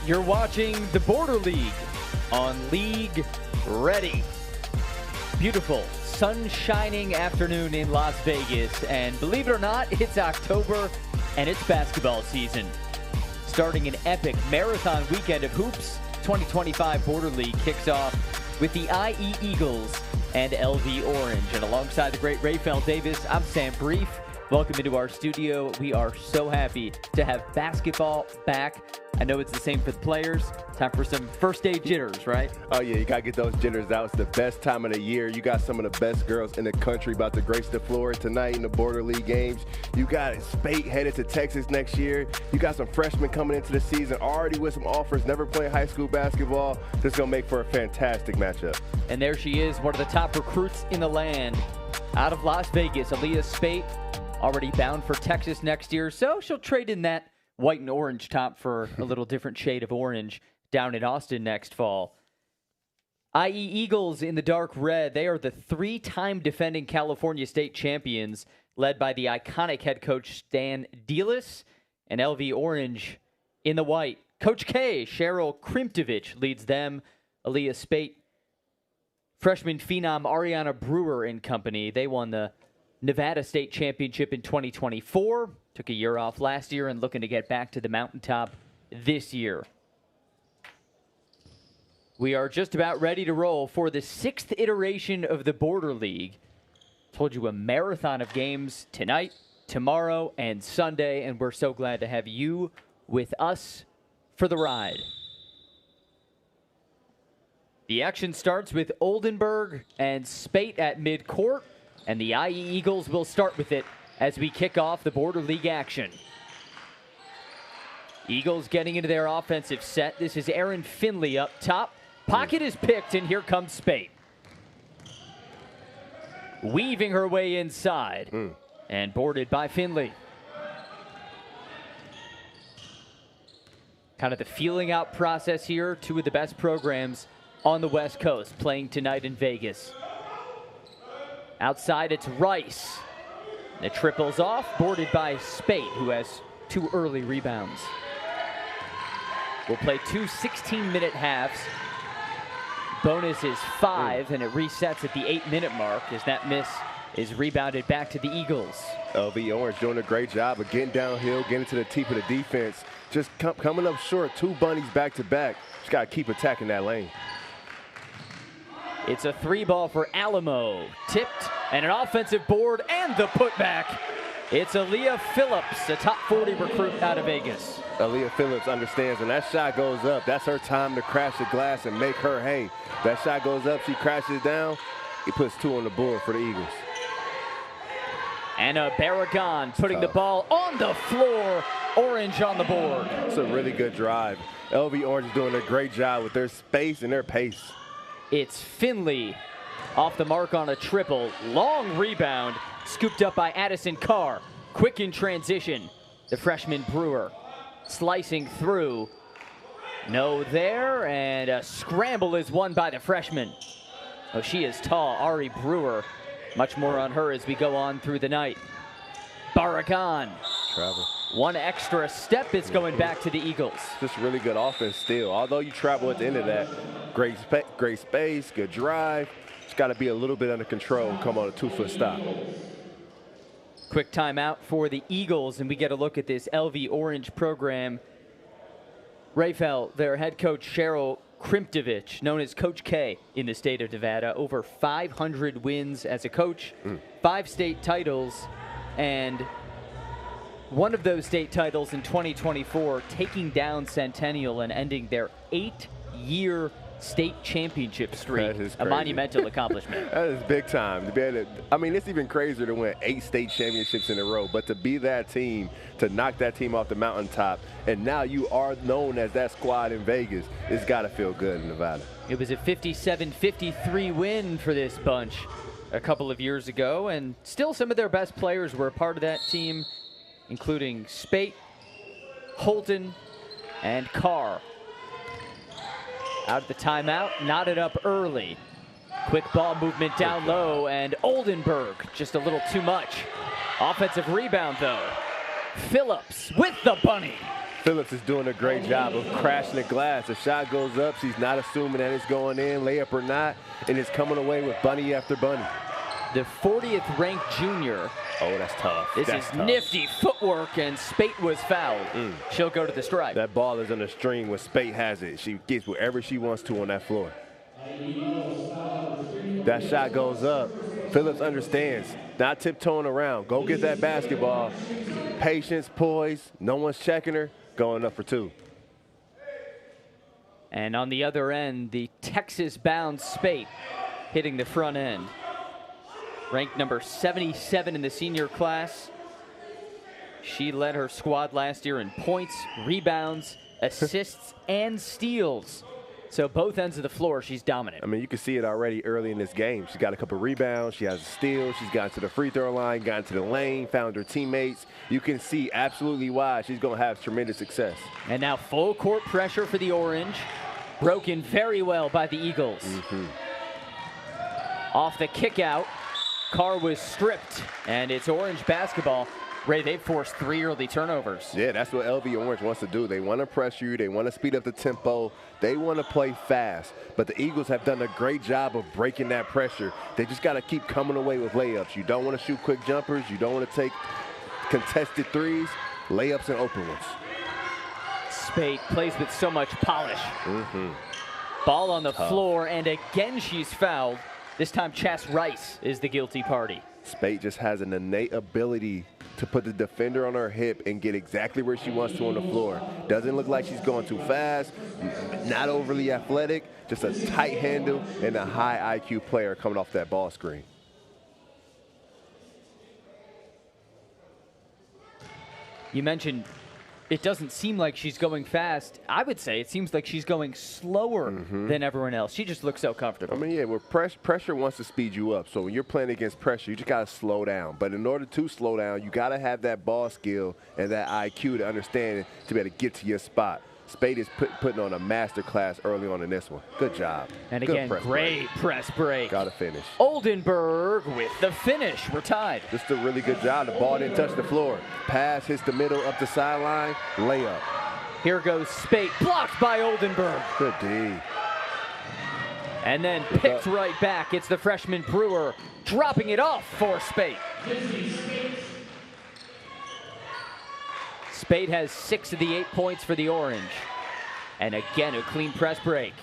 You're watching the Border League on League Ready. Beautiful, sun-shining afternoon in Las Vegas, and believe it or not, it's October and it's basketball season. Starting an epic marathon weekend of hoops, 2025 Border League kicks off with the IE Eagles and LV Orange. And alongside the great Rafael Davis, I'm Sam Brief. Welcome into our studio. We are so happy to have basketball back. I know it's the same for the players. Time for some first day jitters, right? Oh, yeah, you got to get those jitters out. It's the best time of the year. You got some of the best girls in the country about to grace the floor tonight in the Border League games. You got Spate headed to Texas next year. You got some freshmen coming into the season already with some offers, never playing high school basketball. This is going to make for a fantastic matchup. And there she is, one of the top recruits in the land. Out of Las Vegas, Aaliyah Spate, already bound for Texas next year. So she'll trade in that white and orange top for a little different shade of orange down in Austin next fall. IE Eagles in the dark red. They are the three-time defending California State champions, led by the iconic head coach Stan Delis, and LV Orange in the white. Coach K, Cheryl Krimtovich, leads them. Aaliyah Spate, freshman phenom Ariana Brewer and company. They won the Nevada State Championship in 2024. Took a year off last year and looking to get back to the mountaintop this year. We are just about ready to roll for the 6th iteration of the Border League. Told you a marathon of games tonight, tomorrow, and Sunday, and we're so glad to have you with us for the ride. The action starts with Oldenburg and Spate at midcourt, and the IE Eagles will start with it as we kick off the Border League action. Eagles getting into their offensive set. This is Erin Finley up top. Pocket is picked, and here comes Spate. Weaving her way inside, and boarded by Finley. Kind of the feeling out process here. Two of the best programs on the West Coast playing tonight in Vegas. Outside, it's Rice. The triple's off, boarded by Spate, who has 2 early rebounds. We'll play 2 16-minute halves. Bonus is 5, and it resets at the 8-minute mark as that miss is rebounded back to the Eagles. LV Orange doing a great job of getting downhill, getting to the teeth of the defense. Just coming up short, 2 bunnies back-to-back. Just got to keep attacking that lane. It's a 3-ball for Alamo. Tipped, and an offensive board, and the putback. It's Aaliyah Phillips, a top 40 recruit out of Vegas. Aaliyah Phillips understands when that shot goes up, that's her time to crash the glass and make her hay. That shot goes up, she crashes down, he puts 2 on the board for the Eagles. Anna Barragan putting the ball on the floor. Orange on the board. It's a really good drive. LV Orange is doing a great job with their space and their pace. It's Finley off the mark on a triple. Long rebound, scooped up by Addison Carr. Quick in transition. The freshman Brewer slicing through. No there, and a scramble is won by the freshman. Oh, she is tall, Ari Brewer. Much more on her as we go on through the night. Barragan. Travel. 1 extra step, it's going back to the Eagles. Just really good offense still. Although you travel at the end of that, great space, good drive. Just got to be a little bit under control and come on a 2-foot stop. Quick timeout for the Eagles, and we get a look at this LV Orange program. Rafael, their head coach Cheryl Krimtovich, known as Coach K in the state of Nevada, over 500 wins as a coach, 5 state titles, and one of those state titles in 2024, taking down Centennial and ending their 8-year state championship streak. A monumental accomplishment. That is big time. I mean, it's even crazier to win 8 state championships in a row, but to be that team, to knock that team off the mountaintop, and now you are known as that squad in Vegas, it's got to feel good in Nevada. It was a 57-53 win for this bunch a couple of years ago, and still some of their best players were a part of that team, including Spate, Holton, and Carr. Out of the timeout, knotted up early. Quick ball movement down low, and Oldenburg just a little too much. Offensive rebound, though. Phillips with the bunny. Phillips is doing a great job of crashing the glass. The shot goes up. She's not assuming that it's going in, layup or not, and it's coming away with bunny after bunny. The 40th ranked junior. Oh, that's tough. This is nifty footwork, and Spate was fouled. She'll go to the stripe. That ball is on the string when Spate has it. She gets whatever she wants to on that floor. That shot goes up. Phillips understands. Not tiptoeing around. Go get that basketball. Patience, poise. No one's checking her. Going up for two. And on the other end, the Texas-bound Spate hitting the front end. Ranked number 77 in the senior class. She led her squad last year in points, rebounds, assists, and steals. So both ends of the floor, she's dominant. I mean, you can see it already early in this game. She got a couple rebounds. She has a steal. She's gotten to the free throw line, gotten to the lane, found her teammates. You can see absolutely why she's going to have tremendous success. And now full court pressure for the Orange. Broken very well by the Eagles. Off the kick out. Carr was stripped, and it's Orange basketball. Ray, they've forced 3 early turnovers. Yeah, that's what LV Orange wants to do. They want to pressure you. They want to speed up the tempo. They want to play fast. But the Eagles have done a great job of breaking that pressure. They just got to keep coming away with layups. You don't want to shoot quick jumpers. You don't want to take contested threes. Layups and open ones. Spate plays with so much polish. Ball on the floor, and again she's fouled. This time Chas Rice is the guilty party. Spate just has an innate ability to put the defender on her hip and get exactly where she wants to on the floor. Doesn't look like she's going too fast, not overly athletic, just a tight handle and a high IQ player coming off that ball screen. You mentioned it doesn't seem like she's going fast. I would say it seems like she's going slower than everyone else. She just looks so comfortable. I mean, yeah, well, pressure wants to speed you up. So when you're playing against pressure, you just got to slow down. But in order to slow down, you got to have that ball skill and that IQ to understand it, to be able to get to your spot. Spate is putting on a master class early on in this one. Good job. And again, great press break. Got to finish. Oldenburg with the finish. We're tied. Just a really good job. The ball didn't touch the floor. Pass hits the middle, up the sideline, layup. Here goes Spate, blocked by Oldenburg. Good D. And then picked right back. It's the freshman Brewer dropping it off for Spate. Spate has 6 of the 8 points for the Orange. And again, a clean press break.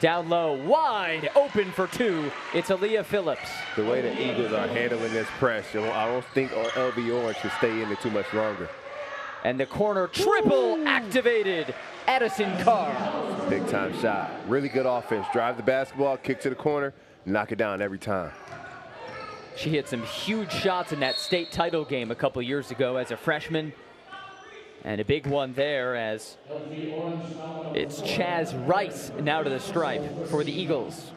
Down low, wide open for 2. It's Aaliyah Phillips. The way the Eagles are handling this press, I don't think LV Orange should stay in it too much longer. And the corner triple activated. Addison Carr. Big time shot. Really good offense. Drive the basketball, kick to the corner, knock it down every time. She hit some huge shots in that state title game a couple years ago as a freshman. And a big one there as it's Chas Rice now to the stripe for the Eagles.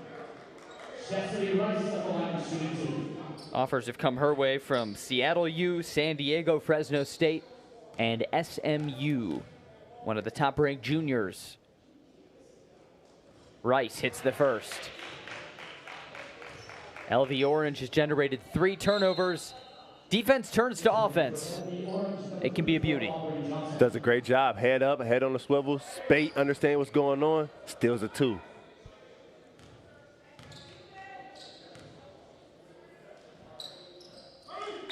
Offers have come her way from Seattle U, San Diego, Fresno State, and SMU, one of the top-ranked juniors. Rice hits the first. LV Orange has generated 3 turnovers. Defense turns to offense. It can be a beauty. Does a great job. Head up, head on the swivel. Spate understand what's going on. Steals a 2.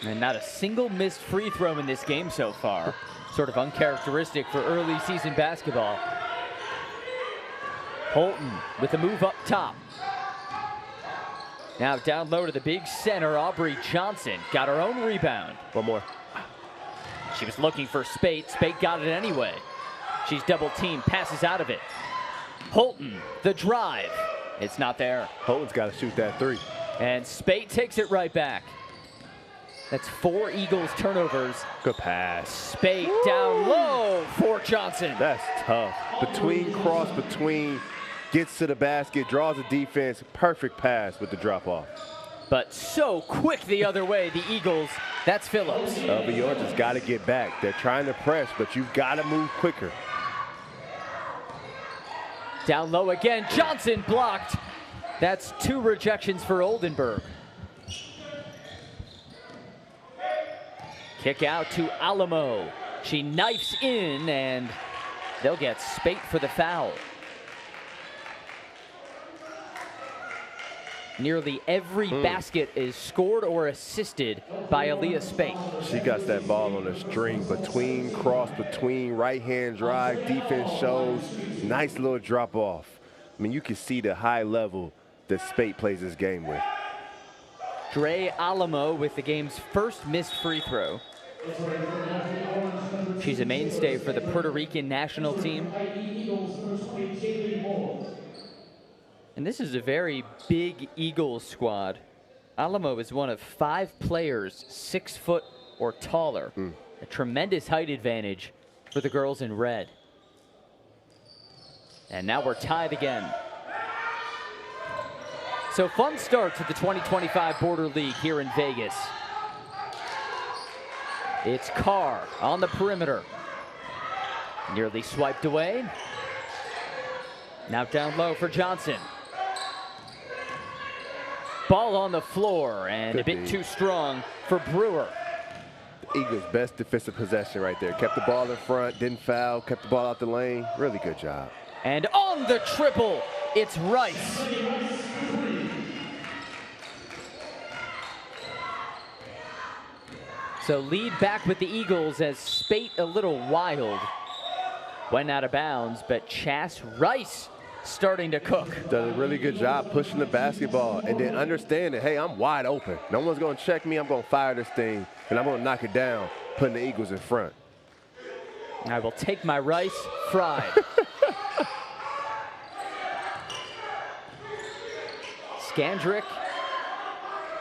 And not a single missed free throw in this game so far. Sort of uncharacteristic for early season basketball. Holton with a move up top. Now down low to the big center, Aubrey Johnson. Got her own rebound. One more. She was looking for Spate. Spate got it anyway. She's double teamed, passes out of it. Holton, the drive. It's not there. Holton's got to shoot that 3. And Spate takes it right back. That's 4 Eagles turnovers. Good pass. Spate down low for Johnson. That's tough. Between, gets to the basket, draws a defense, perfect pass with the drop off. But so quick the other way, the Eagles, that's Phillips. LV Orange has got to get back. They're trying to press, but you've got to move quicker. Down low again, Johnson blocked. That's 2 rejections for Oldenburg. Kick out to Alamo. She knifes in, and they'll get Spate for the foul. Nearly every basket is scored or assisted by Aaliyah Spate. She got that ball on the string between right-hand drive, defense shows, nice little drop off. I mean, you can see the high level that Spate plays this game with. Dre Alamo with the game's first missed free throw. She's a mainstay for the Puerto Rican national team. And this is a very big Eagles squad. Alamo is one of 5 players 6 foot or taller. A tremendous height advantage for the girls in red. And now we're tied again. So fun start to the 2025 Border League here in Vegas. It's Carr on the perimeter. Nearly swiped away. Now down low for Johnson. Ball on the floor and a bit too strong for Brewer. The Eagles' best defensive possession right there. Kept the ball in front, didn't foul, kept the ball out the lane. Really good job. And on the triple, it's Rice. So lead back with the Eagles as Spate a little wild. Went out of bounds, but Chas Rice starting to cook. Does a really good job pushing the basketball and then understanding, hey, I'm wide open. No one's going to check me. I'm going to fire this thing, and I'm going to knock it down, putting the Eagles in front. I will take my rice fried. Skandrick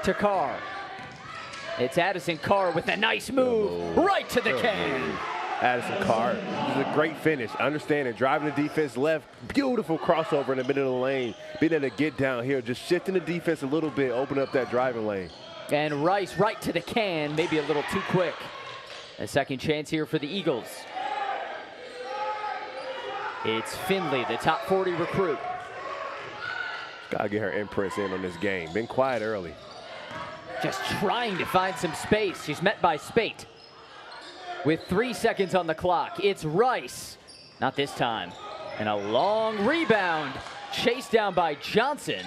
to Carr. It's Addison Carr with a nice move right to the can. Addison Carr, this is a great finish. Understanding, driving the defense left, beautiful crossover in the middle of the lane. Being able to get down here, just shifting the defense a little bit, open up that driving lane. And Rice right to the can, maybe a little too quick. A second chance here for the Eagles. It's Finley, the top 40 recruit. Gotta get her imprints in on this game. Been quiet early. Just trying to find some space. She's met by Spate. With 3 seconds on the clock, it's Rice. Not this time. And a long rebound. Chased down by Johnson.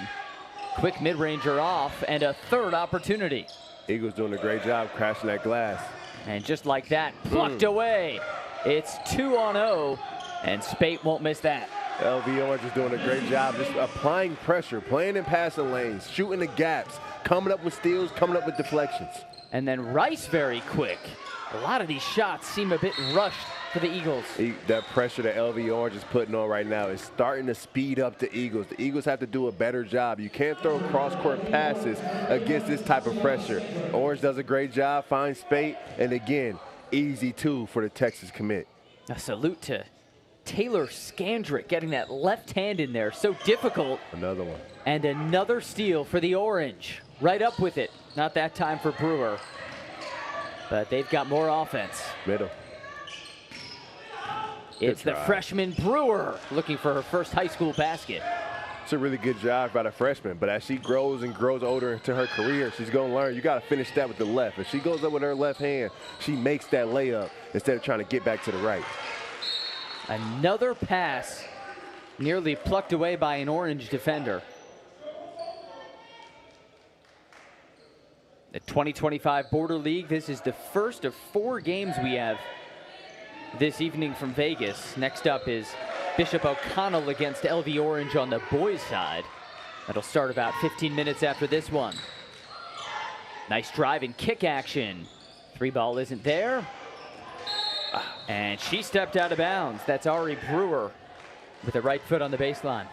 Quick mid-ranger off, and a third opportunity. Eagles doing a great job crashing that glass. And just like that, plucked away. It's 2-on-0, and Spate won't miss that. LV Orange is doing a great job just applying pressure, playing in passing lanes, shooting the gaps, coming up with steals, coming up with deflections. And then Rice very quick. A lot of these shots seem a bit rushed for the Eagles. That pressure that LV Orange is putting on right now is starting to speed up the Eagles. The Eagles have to do a better job. You can't throw cross-court passes against this type of pressure. Orange does a great job, finds Spate, and again, easy two for the Texas commit. A salute to Taylor Skandrick getting that left hand in there. So difficult. Another one. And another steal for the Orange. Right up with it. Not that time for Brewer. But they've got more offense. Middle. It's the freshman Brewer looking for her first high school basket. It's a really good job by the freshman, but as she grows and grows older into her career, she's going to learn you got to finish that with the left. If she goes up with her left hand, she makes that layup instead of trying to get back to the right. Another pass nearly plucked away by an Orange defender. The 2025 Border League, this is the first of 4 games we have this evening from Vegas. Next up is Bishop O'Connell against LV Orange on the boys' side. That'll start about 15 minutes after this one. Nice drive and kick action. 3 ball isn't there. And she stepped out of bounds. That's Ari Brewer with the right foot on the baseline.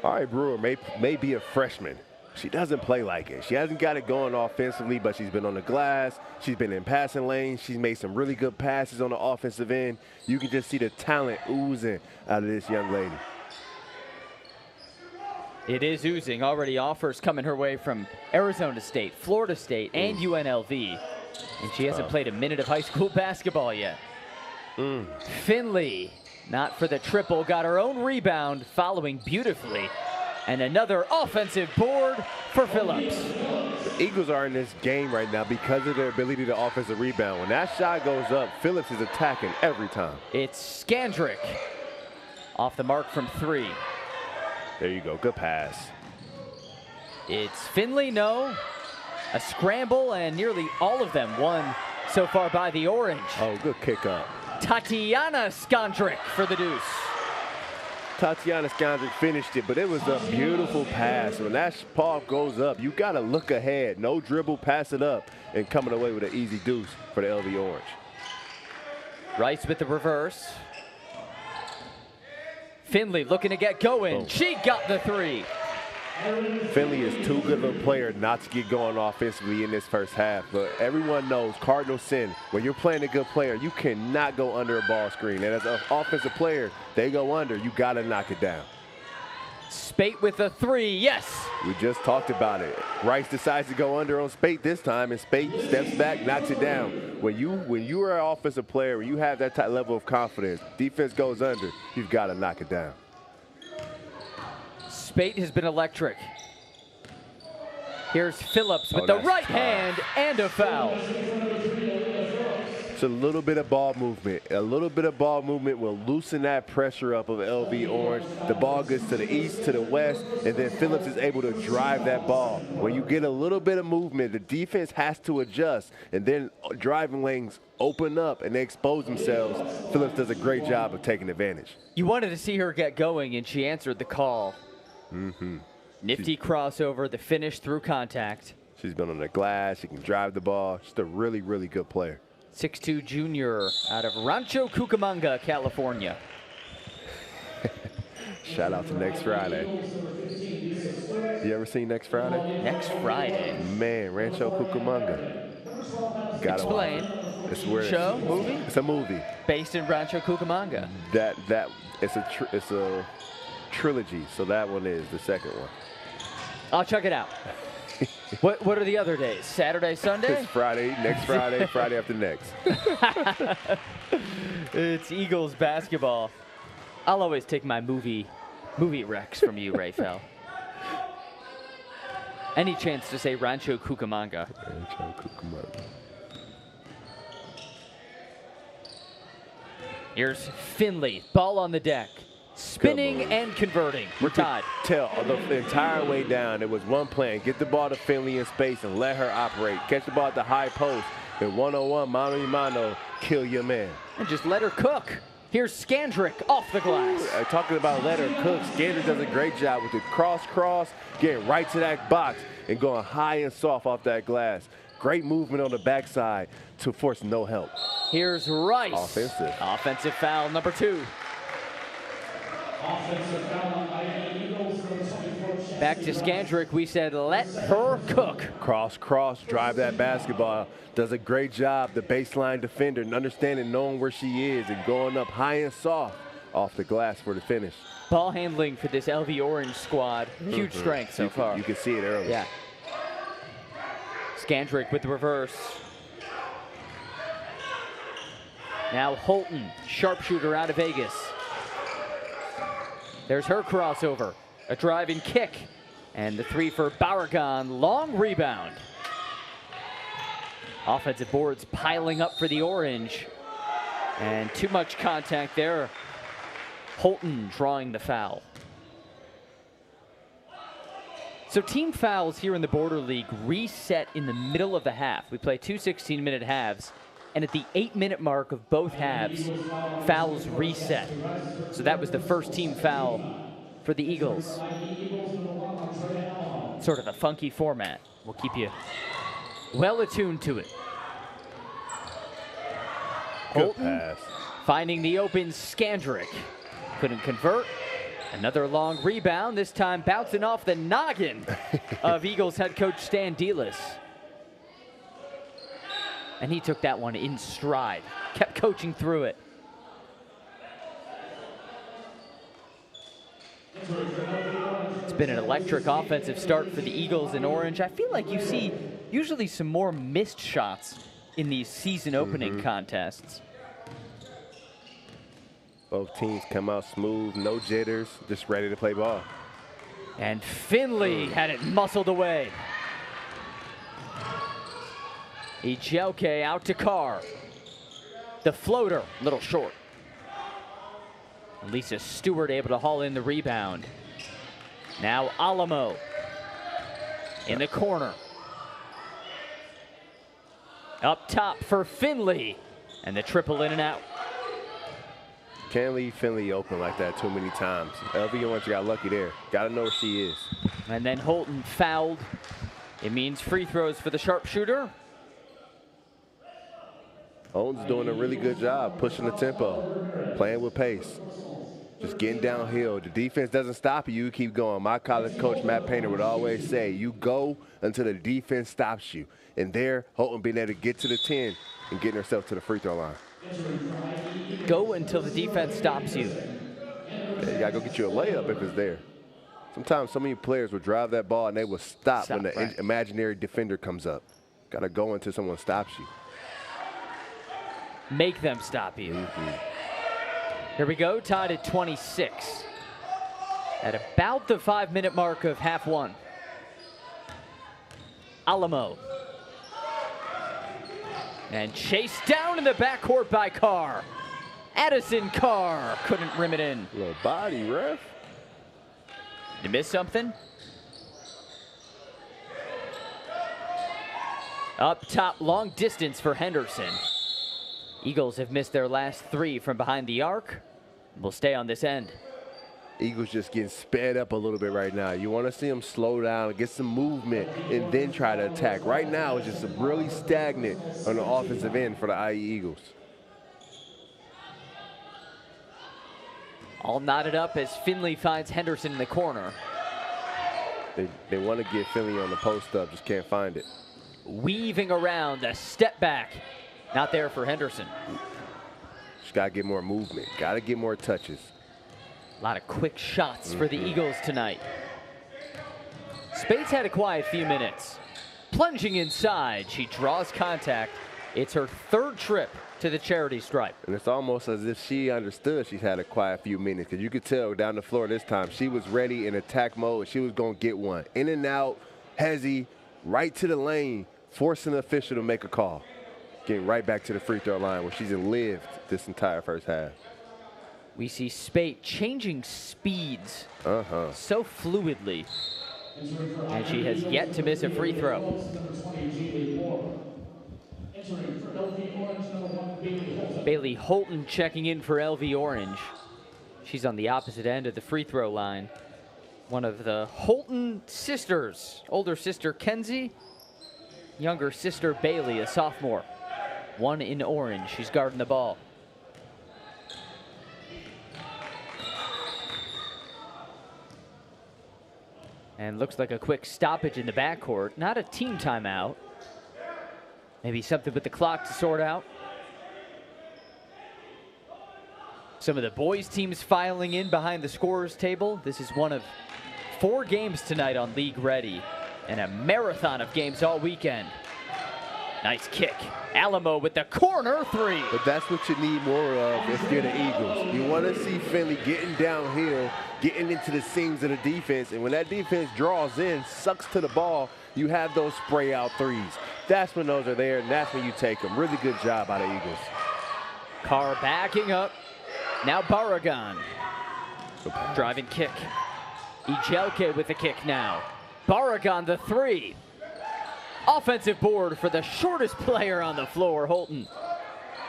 Ari Brewer may be a freshman. She doesn't play like it. She hasn't got it going offensively, but she's been on the glass. She's been in passing lanes. She's made some really good passes on the offensive end. You can just see the talent oozing out of this young lady. It is oozing. Already offers coming her way from Arizona State, Florida State, and UNLV. And she hasn't played a minute of high school basketball yet. Finley, not for the triple, got her own rebound, following beautifully And another offensive board for Phillips. The Eagles are in this game right now because of their ability to offensive rebound. When that shot goes up, Phillips is attacking every time. It's Skandrick off the mark from 3. There you go, good pass. It's Finley, no. A scramble, and nearly all of them won so far by the Orange. Oh, good kick up. Tatiana Skandrick for the deuce. Tatiana Skandrick finished it, but it was a beautiful pass. When that ball goes up, you got to look ahead. No dribble, pass it up, and coming away with an easy deuce for the LV Orange. Rice with the reverse. Finley looking to get going. Oh. She got the 3. Finley is too good of a player not to get going offensively in this first half, but everyone knows cardinal sin. When you're playing a good player, you cannot go under a ball screen, and as an offensive player, they go under, you got to knock it down. Spate with the 3, yes. We just talked about it. Rice decides to go under on Spate this time, and Spate steps back, knocks it down. When you are an offensive player, when you have that type level of confidence, defense goes under, you've got to knock it down. Spate has been electric. Here's Phillips with the that's right tough. hand and a foul. It's a little bit of ball movement. A little bit of ball movement will loosen that pressure up of LV Orange. The ball gets to the east, to the west, and then Phillips is able to drive that ball. When you get a little bit of movement, the defense has to adjust, and then driving lanes open up and they expose themselves. Phillips does a great job of taking advantage. You wanted to see her get going, and she answered the call. Nifty crossover, the finish through contact. She's been on the glass. She can drive the ball. She's a really, really good player. 6'2" junior out of Rancho Cucamonga, California. Shout out to Next Friday. You ever seen Next Friday? Next Friday. Man, Rancho Cucamonga. Gotta Explain. watch it. It's where Show? Movie? It's a movie. Based in Rancho Cucamonga. It's a trilogy, so that one is the second one. I'll check it out. What are the other days? Saturday, Sunday? It's Friday, next Friday, Friday after next. It's Eagles basketball. I'll always take my movie recs from you, Rafael. Any chance to say Rancho Cucamonga? Rancho Cucamonga. Here's Finley, ball on the deck. Spinning and converting. We're tied. Tell the entire way down, there was one plan. Get the ball to Finley in space and let her operate. Catch the ball at the high post. And one-on-one, mano-a-mano, kill your man. And just let her cook. Here's Skandrick off the glass. Talking about let her cook, Skandrick does a great job with the cross, getting right to that box and going high and soft off that glass. Great movement on the backside to force no help. Here's Rice. Offensive. Offensive foul number 2. Back to Skandrick, we said let her cook. Cross, drive that basketball. Does a great job, the baseline defender, and understanding, knowing where she is and going up high and soft off the glass for the finish. Ball handling for this LV Orange squad. Huge strength so far. You can see it early. Yeah. Skandrick with the reverse. Now Holton, sharpshooter out of Vegas. There's her crossover, a drive and kick, and the 3 for Barragan, long rebound. Offensive boards piling up for the Orange, and too much contact there. Holton drawing the foul. So team fouls here in the Border League reset in the middle of the half. We play 2 16-minute halves, and at the 8-minute mark of both halves, fouls reset. So that was the first team foul for the Eagles. Sort of a funky format. We'll keep you well attuned to it. Good pass. Finding the open Skandrick. Couldn't convert. Another long rebound, this time bouncing off the noggin of Eagles head coach Stan Delis. And he took that one in stride, kept coaching through it. It's been an electric offensive start for the Eagles in Orange. I feel like you see usually some more missed shots in these season opening contests. Both teams come out smooth, no jitters, just ready to play ball. And Finley had it muscled away. Ijelke out to Carr. The floater, a little short. Lisa Stewart able to haul in the rebound. Now Alamo in the corner. Up top for Finley. And the triple in and out. Can't leave Finley open like that too many times. LV Orange got lucky there. Got to know where she is. And then Holton fouled. It means free throws for the sharpshooter. Holton's doing a really good job pushing the tempo, playing with pace, just getting downhill. The defense doesn't stop you, you keep going. My college coach, Matt Painter, would always say, you go until the defense stops you. And there, Holton being able to get to the 10 and getting herself to the free throw line. Go until the defense stops you. Yeah, you got to go get you a layup if it's there. Sometimes some of you players will drive that ball and they will stop when the imaginary defender comes up. Got to go until someone stops you. Make them stop you. Here we go, tied at 26. At about the 5-minute mark of half one. Alamo. And chased down in the backcourt by Carr. Addison Carr couldn't rim it in. Little body, ref. Did you miss something? Up top, long distance for Henderson. Eagles have missed their last 3 from behind the arc. We'll stay on this end. Eagles just getting sped up a little bit right now. You want to see them slow down, get some movement, and then try to attack. Right now, it's just really stagnant on the offensive end for the IE Eagles. All knotted up as Finley finds Henderson in the corner. They want to get Finley on the post up, just can't find it. Weaving around, a step back. Not there for Henderson. Just got to get more movement. Got to get more touches. A lot of quick shots for the Eagles tonight. Spates had a quiet few minutes. Plunging inside, she draws contact. It's her 3rd trip to the charity stripe. And it's almost as if she understood she's had a quiet few minutes, because you could tell down the floor this time she was ready in attack mode. She was going to get one. In and out, hezzy, right to the lane, forcing the official to make a call. Getting right back to the free throw line where she's lived this entire first half. We see Spate changing speeds so fluidly. And she has yet to miss a free throw. Bailey Holton checking in for LV Orange. She's on the opposite end of the free throw line. One of the Holton sisters, older sister Kenzie, younger sister Bailey, a sophomore. One in orange, she's guarding the ball. And looks like a quick stoppage in the backcourt. Not a team timeout. Maybe something with the clock to sort out. Some of the boys teams filing in behind the scorer's table. This is one of 4 games tonight on League Ready and a marathon of games all weekend. Nice kick. Alamo with the corner 3. But that's what you need more of if you're the Eagles. You want to see Finley getting downhill, getting into the seams of the defense, and when that defense draws in, sucks to the ball, you have those spray out threes. That's when those are there, and that's when you take them. Really good job by the Eagles. Carr backing up. Now Barragan. Driving kick. Ijelke with the kick now. Barragan the 3. Offensive board for the shortest player on the floor, Holton.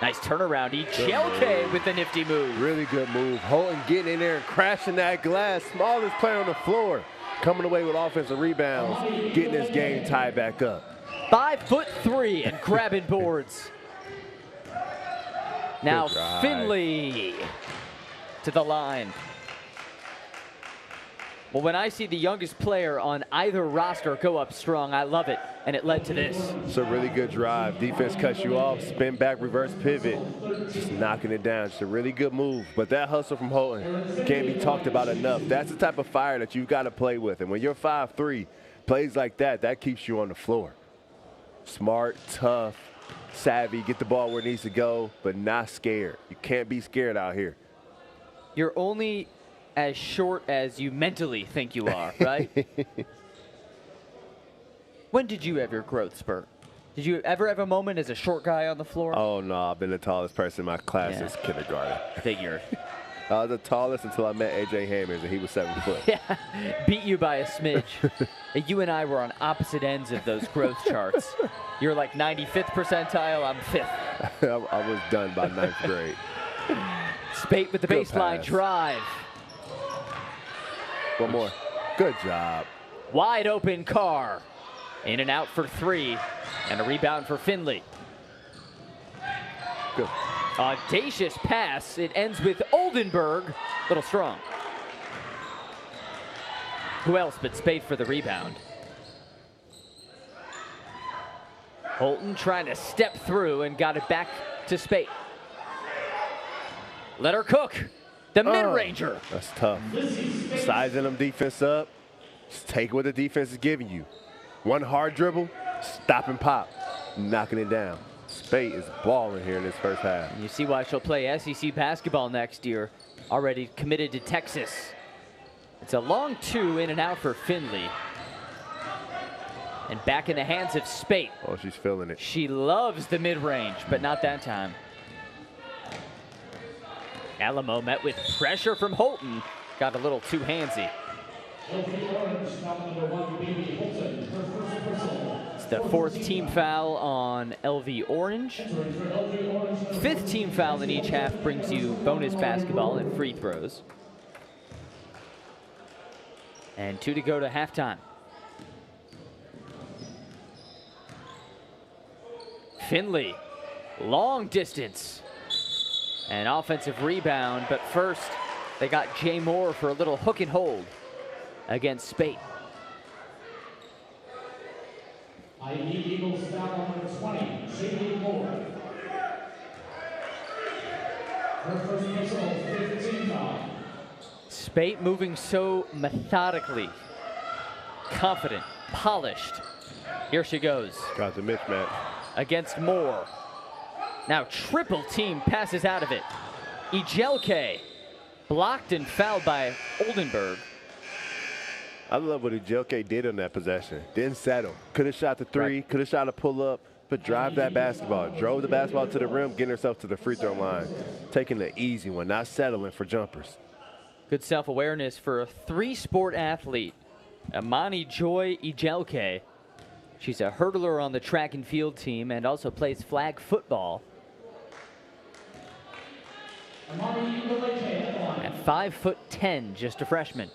Nice turnaround. Ijelke with the nifty move. Really good move. Holton getting in there and crashing that glass. Smallest player on the floor. Coming away with offensive rebounds. Getting this game tied back up. 5'3" and grabbing boards. Now Finley to the line. Well, when I see the youngest player on either roster go up strong, I love it, and it led to this. It's a really good drive. Defense cuts you off, spin back, reverse pivot, just knocking it down. It's a really good move, but that hustle from Holton can't be talked about enough. That's the type of fire that you've got to play with, and when you're 5'3", plays like that, that keeps you on the floor. Smart, tough, savvy, get the ball where it needs to go, but not scared. You can't be scared out here. You're only as short as you mentally think you are, right? When did you have your growth spurt? Did you ever have a moment as a short guy on the floor? Oh, no, I've been the tallest person in my class since kindergarten. Figured. I was the tallest until I met A.J. Hammers, and he was 7 foot. Yeah, beat you by a smidge. You and I were on opposite ends of those growth charts. You're like 95th percentile, I'm 5th. I was done by 9th grade. Spate with the Good baseline pass. drive. One more. Good job. Wide open Carr. In and out for 3. And a rebound for Finley. Good. Audacious pass. It ends with Oldenburg. Little strong. Who else but Spate for the rebound? Holton trying to step through and got it back to Spate. Let her cook. The mid-ranger. That's tough. Sizing them defense up. Just take what the defense is giving you. One hard dribble, stop and pop. Knocking it down. Spate is balling here in this first half. You see why she'll play SEC basketball next year. Already committed to Texas. It's a long 2 in and out for Finley. And back in the hands of Spate. Oh, she's feeling it. She loves the mid-range, but not that time. Alamo met with pressure from Holton. Got a little too handsy. It's the 4th team foul on LV Orange. 5th team foul in each half brings you bonus basketball and free throws. And 2 to go to halftime. Finley, long distance. An offensive rebound, but first they got Jay Moore for a little hook and hold against Spate. Eagles foul number 20, Jay Moore. Her first personal 15 foul. Spate moving so methodically, confident, polished. Here she goes. Got the mismatch. Against Moore. Now triple team passes out of it. Ijelke blocked and fouled by Oldenburg. I love what Ijelke did on that possession. Didn't settle. Could have shot the 3, could have shot a pull-up, but drive that basketball. Drove the basketball to the rim, getting herself to the free throw line. Taking the easy one, not settling for jumpers. Good self-awareness for a 3-sport athlete. Amani Joy Ijelke. She's a hurdler on the track and field team and also plays flag football. At 5'10", just a freshman.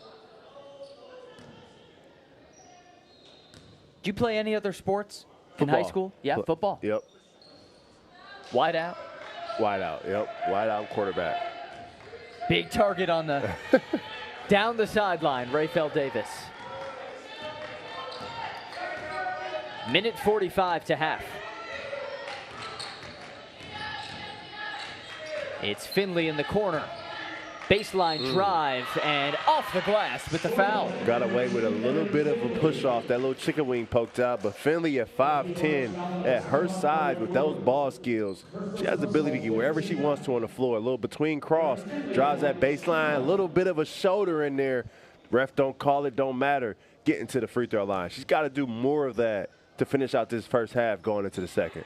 Did you play any other sports in high school? Yeah, football. Yep. Wide out. Wide out, yep. Wide out quarterback. Big target on the down the sideline, Rayfel Davis. Minute 45 to half. It's Finley in the corner. Baseline drive and off the glass with the foul. Got away with a little bit of a push off. That little chicken wing poked out, but Finley at 5'10", at her size with those ball skills, she has the ability to get wherever she wants to on the floor. A little between cross, drives that baseline, a little bit of a shoulder in there. Ref don't call it, don't matter. Getting to the free throw line. She's got to do more of that to finish out this first half going into the second.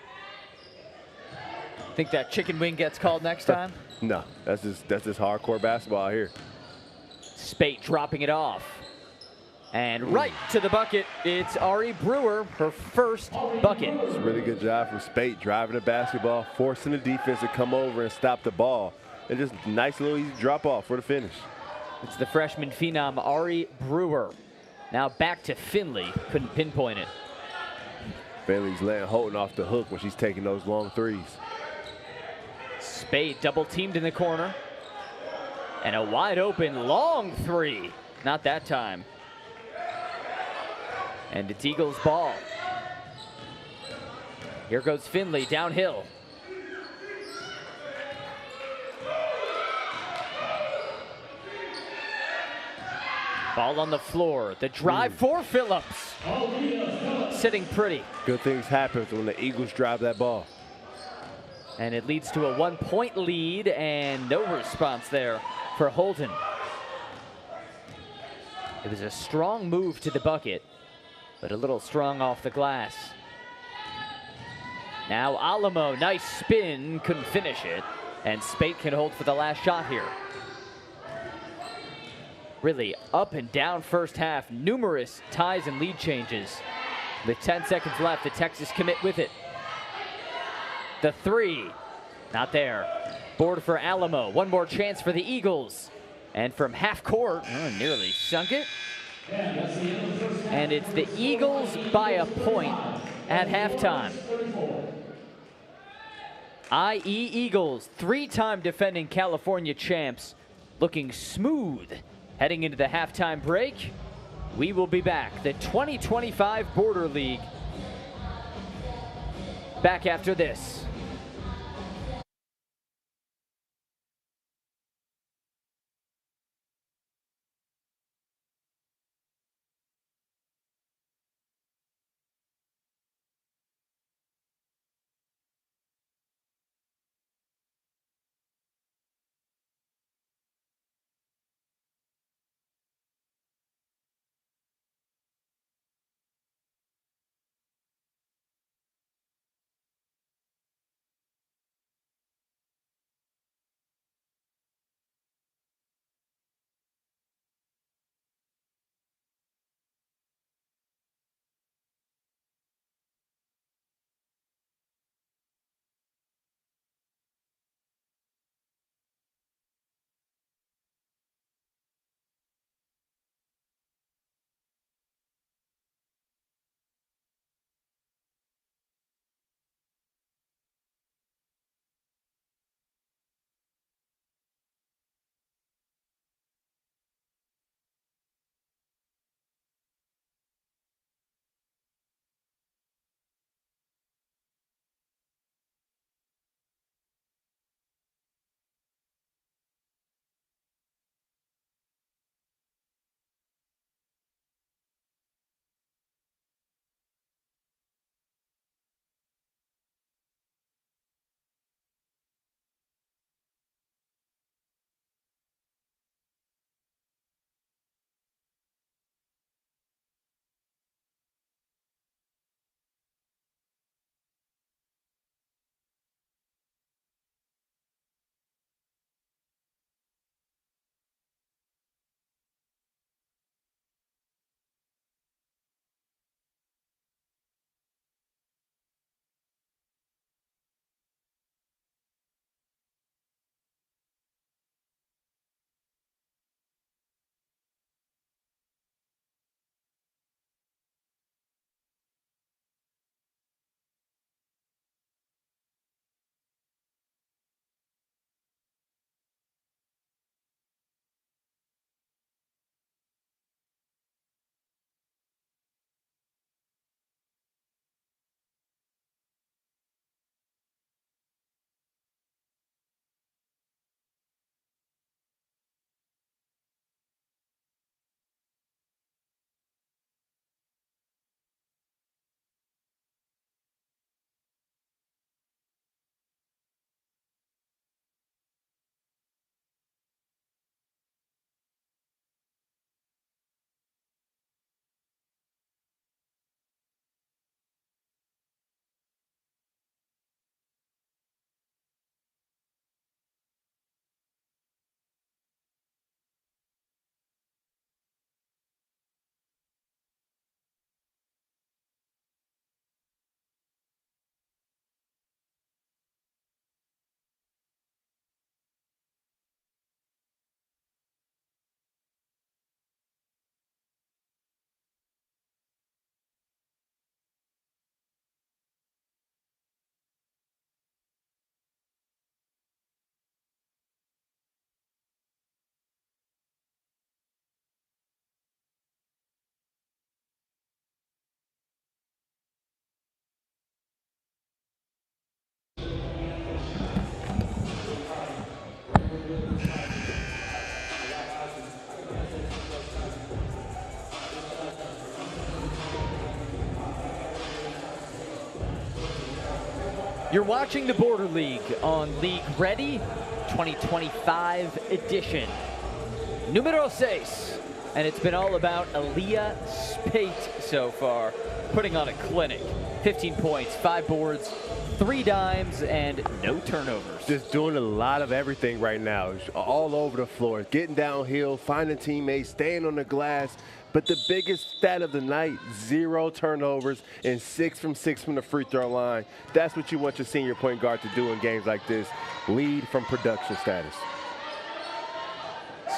Think that chicken wing gets called next time? No, that's just hardcore basketball here. Spate dropping it off. And right to the bucket, it's Ari Brewer, her first bucket. It's a really good job from Spate, driving the basketball, forcing the defense to come over and stop the ball. And just nice little easy drop off for the finish. It's the freshman phenom, Ari Brewer. Now back to Finley, couldn't pinpoint it. Finley's letting Holton off the hook when she's taking those long threes. Spate double teamed in the corner. And a wide open long 3. Not that time. And it's Eagles ball. Here goes Finley downhill. Ball on the floor. The drive for Phillips. Sitting pretty. Good things happen when the Eagles drive that ball. And it leads to a 1-point lead and no response there for Holton. It was a strong move to the bucket, but a little strong off the glass. Now Alamo, nice spin, couldn't finish it. And Spate can hold for the last shot here. Really up and down first half, numerous ties and lead changes. With 10 seconds left, the Texas commit with it. The three, not there. Board for Alamo, one more chance for the Eagles. And from half court, nearly sunk it. And it's the Eagles by a point at halftime. IE Eagles, three-time defending California champs, looking smooth heading into the halftime break. We will be back. The 2025 Border League back after this. You're watching the Border League on League Ready 2025 edition. Número 6. and it's been all about Aaliyah Spate so far, putting on a clinic. 15 points, 5 boards, 3 dimes, and no turnovers. Just doing a lot of everything right now. All over the floor, getting downhill, finding teammates, staying on the glass. But the biggest stat of the night, 0 turnovers and 6 from 6 from the free throw line. That's what you want your senior point guard to do in games like this. Lead from production status.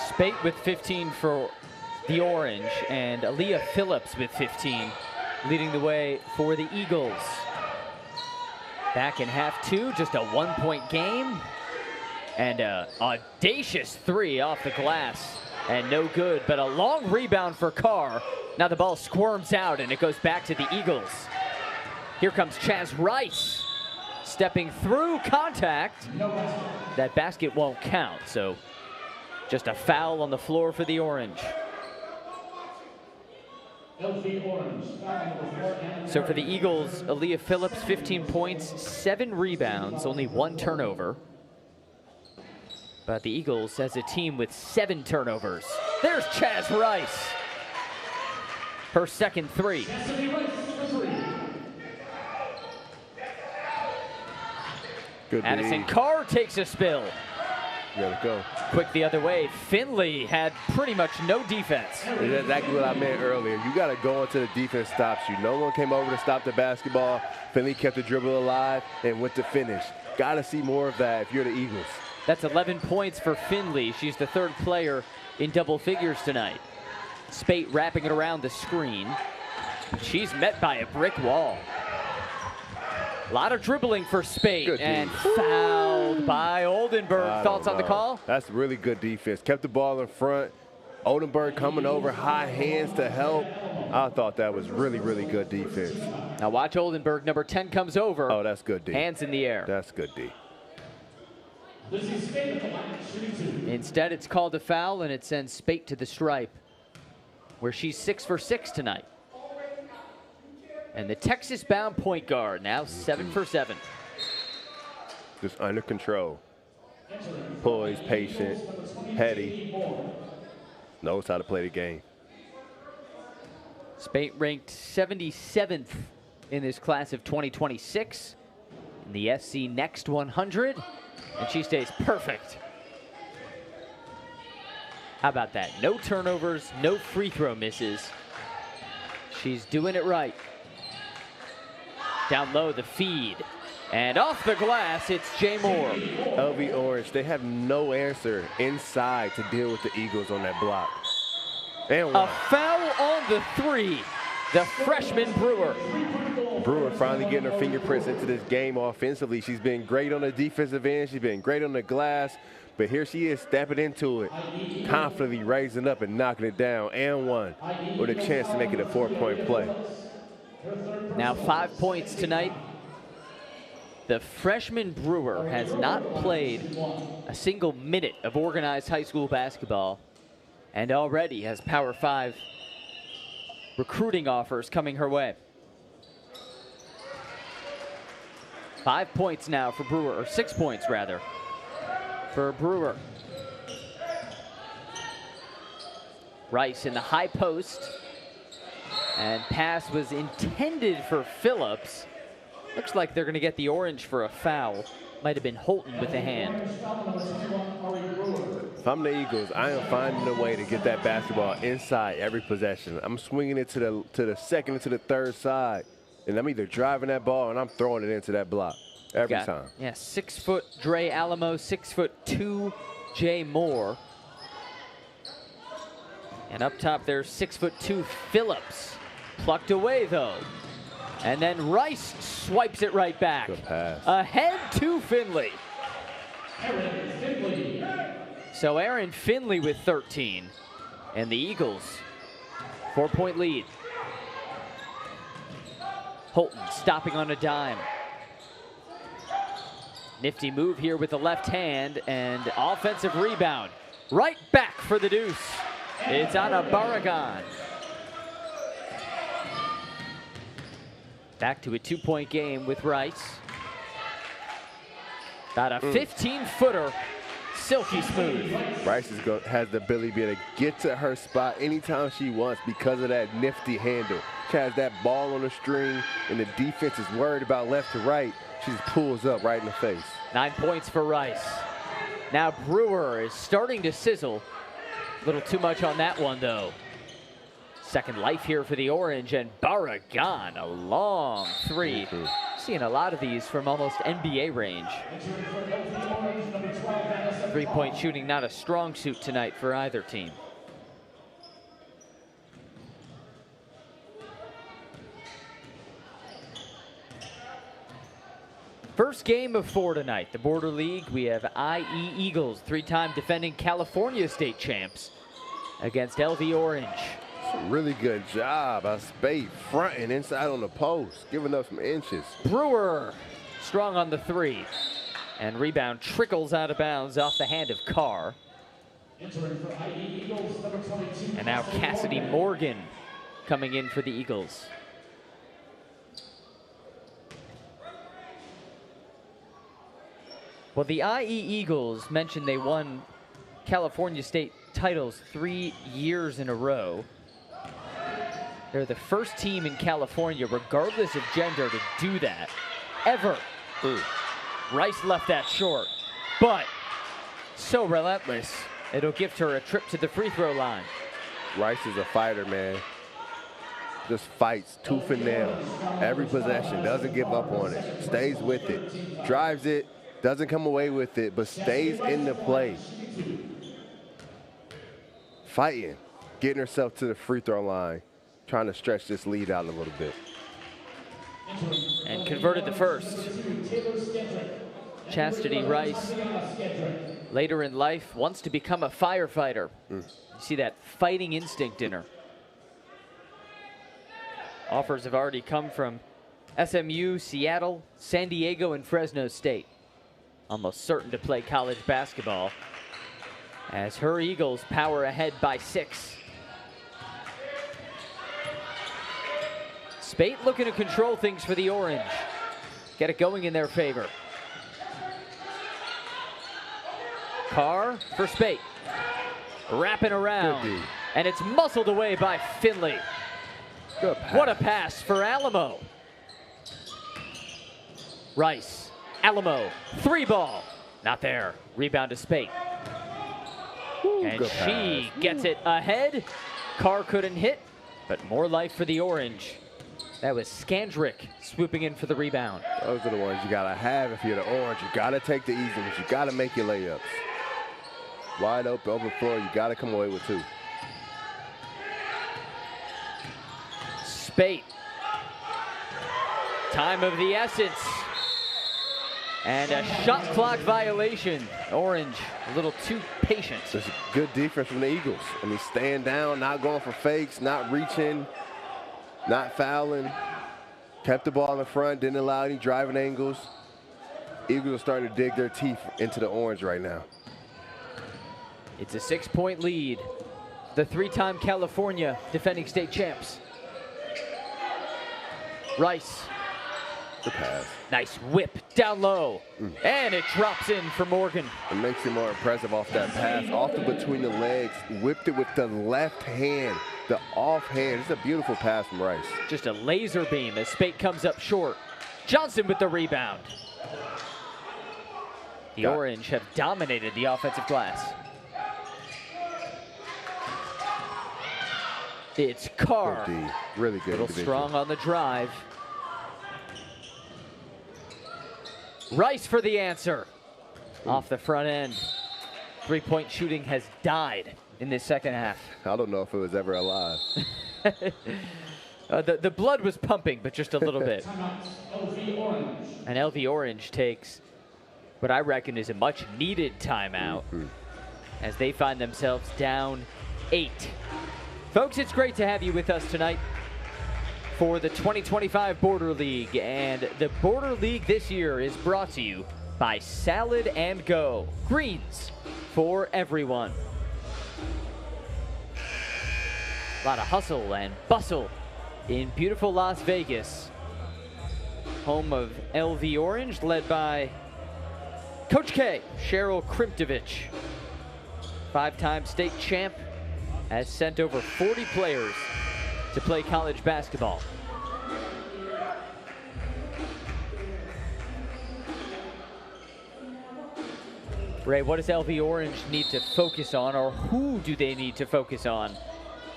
Spate with 15 for the Orange, and Aaliyah Phillips with 15, leading the way for the Eagles. Back in half 2, just a 1-point game, and an audacious 3 off the glass, and no good, but a long rebound for Carr. Now the ball squirms out, and it goes back to the Eagles. Here comes Chaz Rice, stepping through contact. That basket won't count, so just a foul on the floor for the Orange. So for the Eagles, Aaliyah Phillips, 15 points, 7 rebounds, only 1 turnover. But the Eagles as a team with 7 turnovers. There's Chaz Rice. Her second 3. Good Addison Carr takes a spill. There we go. Quick the other way. Finley had pretty much no defense. That's exactly what I meant earlier. You got to go until the defense stops you. No one came over to stop the basketball. Finley kept the dribble alive and went to finish. Got to see more of that if you're the Eagles. That's 11 points for Finley. She's the 3rd player in double figures tonight. Spate wrapping it around the screen. She's met by a brick wall. A lot of dribbling for Spate, and fouled by Oldenburg. Thoughts on the call? That's really good defense. Kept the ball in front. Oldenburg coming over, high hands to help. I thought that was really, really good defense. Now watch Oldenburg. Number 10 comes over. Oh, that's good D. Hands in the air. That's good D. Instead, it's called a foul, and it sends Spate to the stripe, where she's 6 for 6 tonight. And the Texas-bound point guard now 7 for 7. Just under control. Poise, patient, heady. Knows how to play the game. Spate ranked 77th in this class of 2026 in the SC Next 100, and she stays perfect. How about that? No turnovers, no free throw misses. She's doing it right. Down low, the feed. And off the glass, it's Jay Moore. LV Orange, they have no answer inside to deal with the Eagles on that block. And a foul on the 3. The freshman Brewer. Brewer finally getting her fingerprints into this game offensively. She's been great on the defensive end. She's been great on the glass. But here she is stepping into it, confidently raising up and knocking it down. And 1 with a chance to make it a 4-point play. Now 5 points tonight. The freshman Brewer has not played a single minute of organized high school basketball and already has Power 5 recruiting offers coming her way. 5 points now for Brewer, or 6 points rather, for Brewer. Rice in the high post. And pass was intended for Phillips. Looks like they're going to get the Orange for a foul. Might have been Holton with the hand. If I'm the Eagles, I am finding a way to get that basketball inside every possession. I'm swinging it to the second and to the third side. And I'm either driving that ball and I'm throwing it into that block every time. Yeah, 6-foot Dre Alamo, 6'2" Jay Moore. And up top there's 6'2" Phillips. Plucked away though. And then Rice swipes it right back. Good pass. Ahead to Finley. So Aaron Finley with 13. And the Eagles, 4-point lead. Holton stopping on a dime. Nifty move here with the left hand and offensive rebound. Right back for the deuce. It's Ana Barragan. Back to a 2-point game with Rice. Got a 15-footer silky smooth. Rice has the ability to be able to get to her spot anytime she wants because of that nifty handle. She has that ball on the string, and the defense is worried about left to right. She just pulls up right in the face. 9 points for Rice. Now Brewer is starting to sizzle. A little too much on that one, though. Second life here for the Orange, and Barragan, a long three. Seeing a lot of these from almost NBA range. Three-point shooting not a strong suit tonight for either team. First game of 4 tonight. The Border League, we have IE Eagles, 3-time defending California state champs, against LV Orange. Really good job by Spate, front and inside on the post, giving up some inches. Brewer, strong on the 3. And rebound trickles out of bounds off the hand of Carr. And now Cassidy Morgan coming in for the Eagles. Well, the IE Eagles mentioned they won California state titles 3 years in a row. They're the first team in California, regardless of gender, to do that, ever. Rice left that short, but so relentless, it'll gift her a trip to the free throw line. Rice is a fighter, man. Just fights tooth and nail. Every possession, doesn't give up on it, stays with it, drives it, doesn't come away with it, but stays in the play. Fighting, getting herself to the free throw line, trying to stretch this lead out a little bit. And converted the first. Chastity Rice, later in life, wants to become a firefighter. You see that fighting instinct in her. Offers have already come from SMU, Seattle, San Diego, and Fresno State. Almost certain to play college basketball as her Eagles power ahead by 6. Spate looking to control things for the Orange. Get it going in their favor. Carr for Spate. Wrapping around. And it's muscled away by Finley. Good pass. What a pass for Alamo. Rice, Alamo, 3 ball. Not there. Rebound to Spate. And she gets it ahead. Carr couldn't hit, but more life for the Orange. That was Skandrick swooping in for the rebound. Those are the ones you gotta have if you're the Orange. You gotta take the easy ones. You gotta make your layups. Wide open floor, you gotta come away with 2. Spate. Time of the essence. And a shot clock violation. Orange a little too patient. This is good defense from the Eagles. I mean, staying down, not going for fakes, not reaching, not fouling. Kept the ball in the front, didn't allow any driving angles. Eagles are starting to dig their teeth into the Orange right now. It's a 6-point lead. The 3-time California defending state champs. Rice. Good pass. Nice whip down low. And it drops in for Morgan. It makes it more impressive off that pass. Off the between the legs. Whipped it with the left hand. The off hand. It's a beautiful pass from Rice. Just a laser beam as Spate comes up short. Johnson with the rebound. The Orange have dominated the offensive glass. It's Carr. Good D. Really good. A little strong on the drive. Rice for the answer. Off the front end. 3-point shooting has died in this second half. I don't know if it was ever alive. The blood was pumping, but just a little bit. And LV Orange takes what I reckon is a much needed timeout as they find themselves down 8. Folks, it's great to have you with us tonight for the 2025 Border League. And the Border League this year is brought to you by Salad and Go. Greens for everyone. A lot of hustle and bustle in beautiful Las Vegas. Home of LV Orange, led by Coach K, Cheryl Krimtovich, 5-time state champ, has sent over 40 players to play college basketball. Ray, what does LV Orange need to focus on, or who do they need to focus on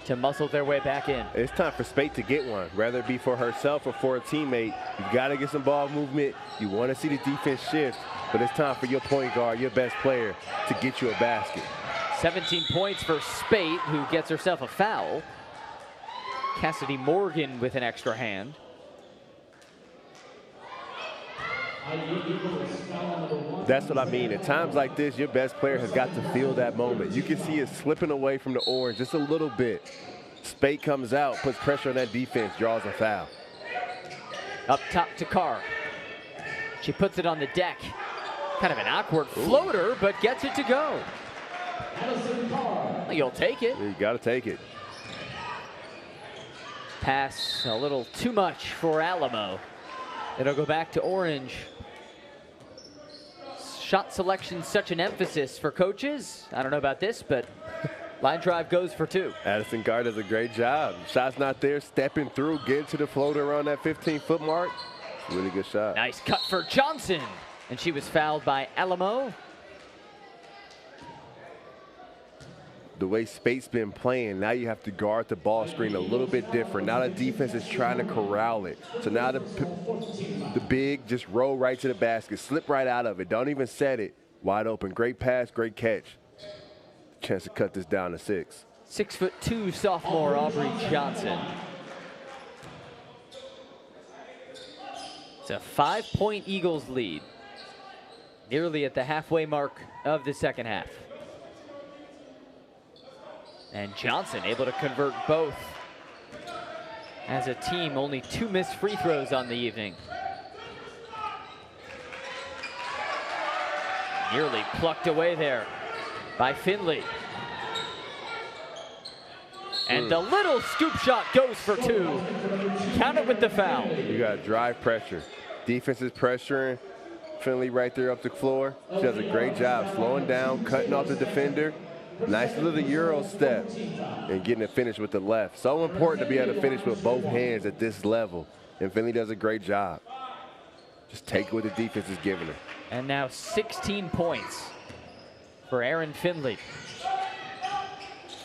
to muscle their way back in? It's time for Spate to get one, whether it be for herself or for a teammate. You got to get some ball movement. You want to see the defense shift, but it's time for your point guard, your best player, to get you a basket. 17 points for Spate, who gets herself a foul. Cassidy Morgan with an extra hand. That's what I mean. At times like this, your best player has got to feel that moment. You can see it slipping away from the Orange just a little bit. Spate comes out, puts pressure on that defense, draws a foul. Up top to Carr. She puts it on the deck. Kind of an awkward floater, but gets it to go. You'll take it. You got to take it. Pass a little too much for Alamo. It'll go back to Orange. Shot selection, such an emphasis for coaches. I don't know about this, but line drive goes for 2. Addison Carr does a great job. Shot's not there, stepping through, getting to the floater around that 15-foot mark. Really good shot. Nice cut for Johnson. And she was fouled by Alamo. The way Spate's been playing, now you have to guard the ball screen a little bit different. Now the defense is trying to corral it. So now the big just roll right to the basket, slip right out of it. Don't even set it. Wide open. Great pass, great catch. Chance to cut this down to 6. 6'2" sophomore Aubrey Johnson. It's a 5-point Eagles lead. Nearly at the halfway mark of the second half. And Johnson able to convert both. As a team, only 2 missed free throws on the evening. Nearly plucked away there by Finley. And the little scoop shot goes for 2. Count it with the foul. You got drive pressure. Defense is pressuring. Finley right there up the floor. She does a great job slowing down, cutting off the defender. Nice little Euro step and getting it finished with the left. So important to be able to finish with both hands at this level. And Finley does a great job. Just take what the defense is giving her. And now 16 points for Aaron Finley.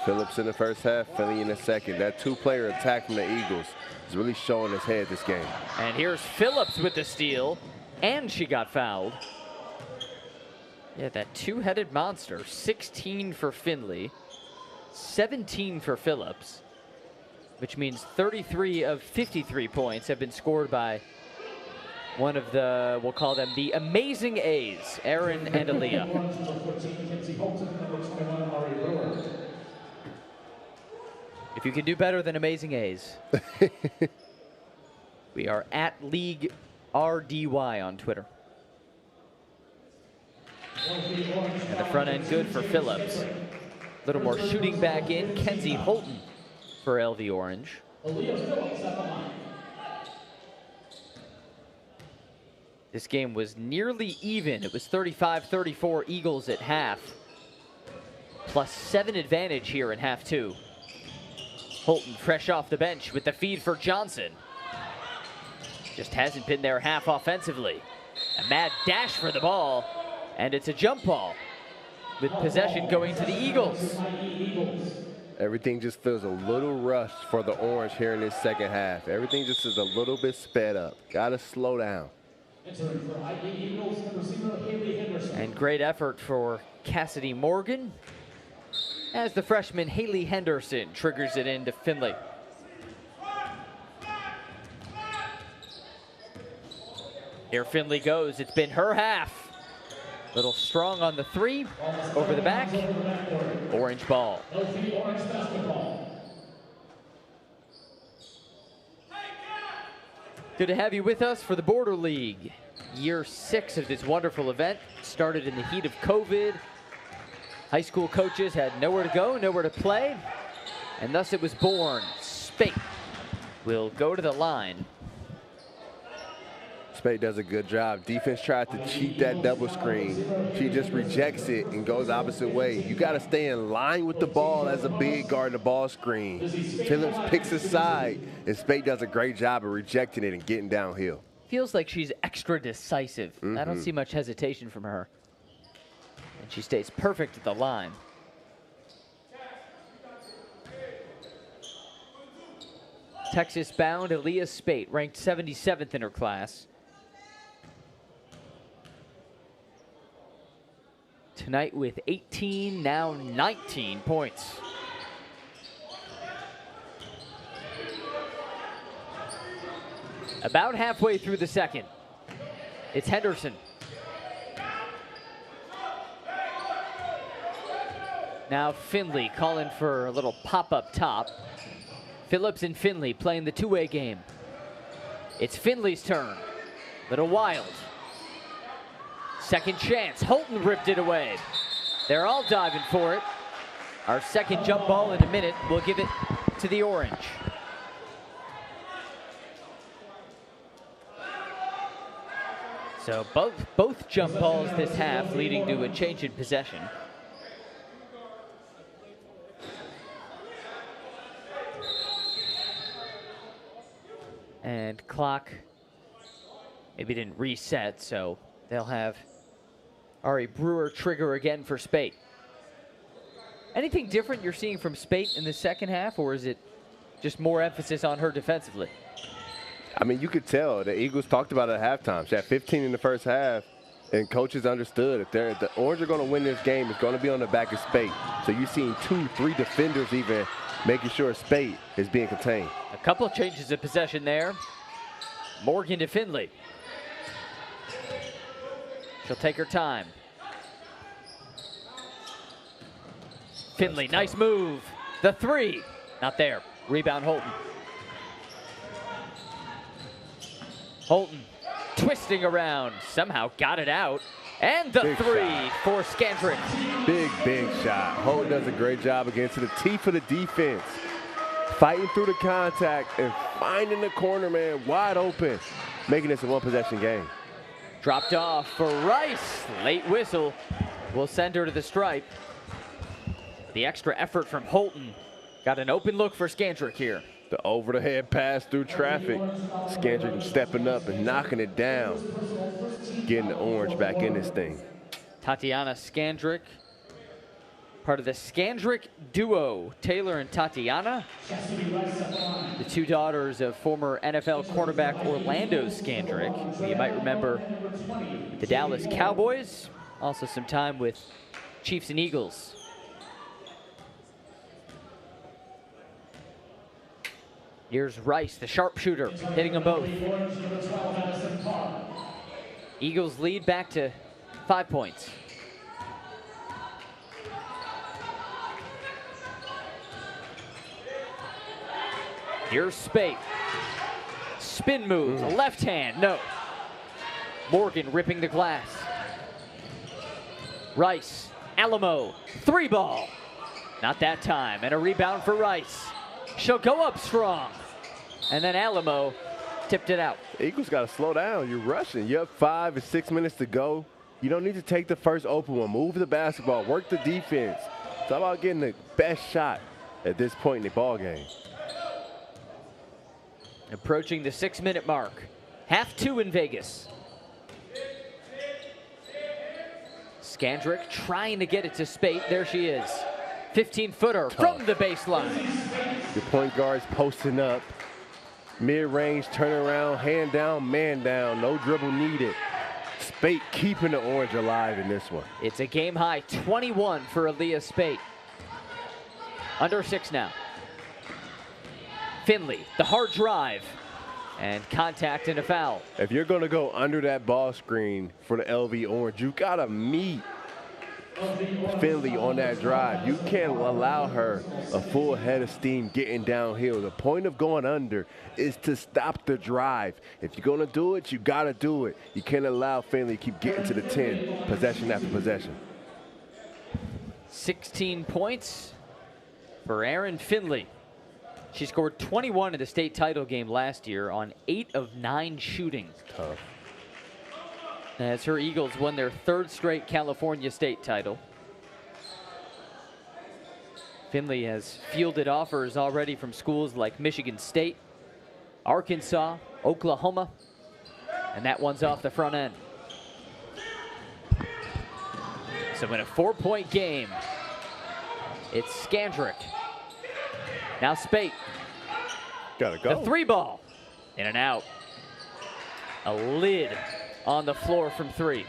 Phillips in the first half, Finley in the second. That 2-player attack from the Eagles is really showing his head this game. And here's Phillips with the steal, and she got fouled. Yeah, that 2-headed monster. 16 for Finley, 17 for Phillips, which means 33 of 53 points have been scored by one of the, we'll call them the amazing A's, Aaron and Aaliyah. If you can do better than amazing A's. We are at League RDY on Twitter. And the front end good for Phillips. A little more shooting back in. Kenzie Holton for LV Orange. This game was nearly even. It was 35-34 Eagles at half. +7 advantage here in half 2. Holton fresh off the bench with the feed for Johnson. Just hasn't been there half offensively. A mad dash for the ball. And it's a jump ball with possession going to the Eagles. Everything just feels a little rushed for the Orange here in this second half. Everything just is a little bit sped up. Got to slow down. And great effort for Cassidy Morgan as the freshman Haley Henderson triggers it into Finley. Here Finley goes. It's been her half. Little strong on the 3, over the back. Orange ball. Good to have you with us for the Border League. Year 6 of this wonderful event. Started in the heat of COVID. High school coaches had nowhere to go, nowhere to play. And thus it was born. Spate will go to the line. Spade does a good job. Defense tried to cheat that double screen. She just rejects it and goes the opposite way. You got to stay in line with the ball as a big guard the ball screen. Phillips picks a side, and Spade does a great job of rejecting it and getting downhill. Feels like she's extra decisive. I don't see much hesitation from her. And she stays perfect at the line. Texas-bound Aaliyah Spate, ranked 77th in her class. Tonight with 18, now 19 points. About halfway through the second. It's Henderson. Now Finley calling for a little pop-up top. Phillips and Finley playing the two-way game. It's Finley's turn. Little wild. Second chance. Holton ripped it away. They're all diving for it. Our second jump ball in a minute. We'll give it to the Orange. So both jump balls this half, leading to a change in possession. And clock maybe didn't reset, so they'll have Ari Brewer trigger again for Spate. Anything different you're seeing from Spate in the second half, or is it just more emphasis on her defensively? I mean, you could tell the Eagles talked about it at halftime. She had 15 in the first half, and coaches understood if the Orange are going to win this game, it's going to be on the back of Spate. So you've seen 2-3 defenders even making sure Spate is being contained. A couple of changes of possession there. Morgan to Finley. She'll take her time. Finley, nice move. The three, not there. Rebound Holton. Holton twisting around, somehow got it out. And the three for Skandrick. Big shot. Holton does a great job against the teeth of the defense. Fighting through the contact and finding the corner man wide open, making this a one-possession game. Dropped off for Rice. Late whistle will send her to the stripe. The extra effort from Holton got an open look for Skandrick here. The over-the-head pass through traffic. Skandrick stepping up and knocking it down, getting the Orange back in this thing. Tatiana Skandrick, part of the Skandrick duo, Taylor and Tatiana. The two daughters of former NFL cornerback Orlando Skandrick, who you might remember the Dallas Cowboys, also some time with Chiefs and Eagles. Here's Rice, the sharpshooter, hitting them both. Eagles lead back to 5 points. Here's Spate. Spin move, left hand, no. Morgan ripping the glass. Rice, Alamo, three ball. Not that time, and a rebound for Rice. She'll go up strong. And then Alamo tipped it out. The Eagles got to slow down. You're rushing. You have 5 or 6 minutes to go. You don't need to take the first open one. Move the basketball. Work the defense. It's all about getting the best shot at this point in the ball game. Approaching the 6-minute mark. Half 2 in Vegas. Skandrick trying to get it to Spate. There she is. 15-footer from the baseline. Your point guard's posting up. Mid-range, turnaround, hand down, man down. No dribble needed. Spate keeping the Orange alive in this one. It's a game-high 21 for Aaliyah Spate. Under 6 now. Finley, the hard drive, and contact and a foul. If you're going to go under that ball screen for the LV Orange, you got to meet Finley on that drive. You can't allow her a full head of steam getting downhill. The point of going under is to stop the drive. If you're going to do it, you got to do it. You can't allow Finley to keep getting to the 10, possession after possession. 16 points for Erin Finley. She scored 21 in the state title game last year on 8 of 9 shooting. Tough. as her Eagles won their 3rd straight California state title. Finley has fielded offers already from schools like Michigan State, Arkansas, Oklahoma, and that one's off the front end. So in a 4-point game, it's Skandrick. Now Spate. Gotta go. The 3 ball. In and out. A lid on the floor from 3.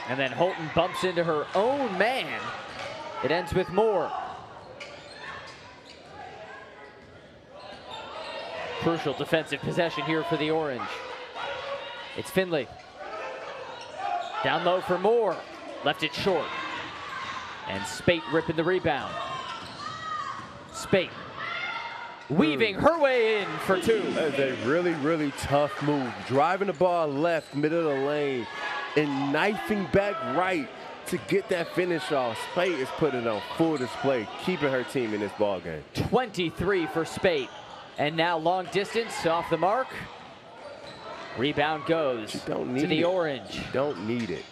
And then Holton bumps into her own man. It ends with more. Crucial defensive possession here for the Orange. It's Finley. Down low for Moore. Left it short. And Spate ripping the rebound. Spate weaving her way in for 2. That is a really, really tough move. Driving the ball left, middle of the lane, and knifing back right to get that finish off. Spate is putting on full display, keeping her team in this ball game. 23 for Spate. And now long distance off the mark. Rebound goes to the Orange. Don't need it.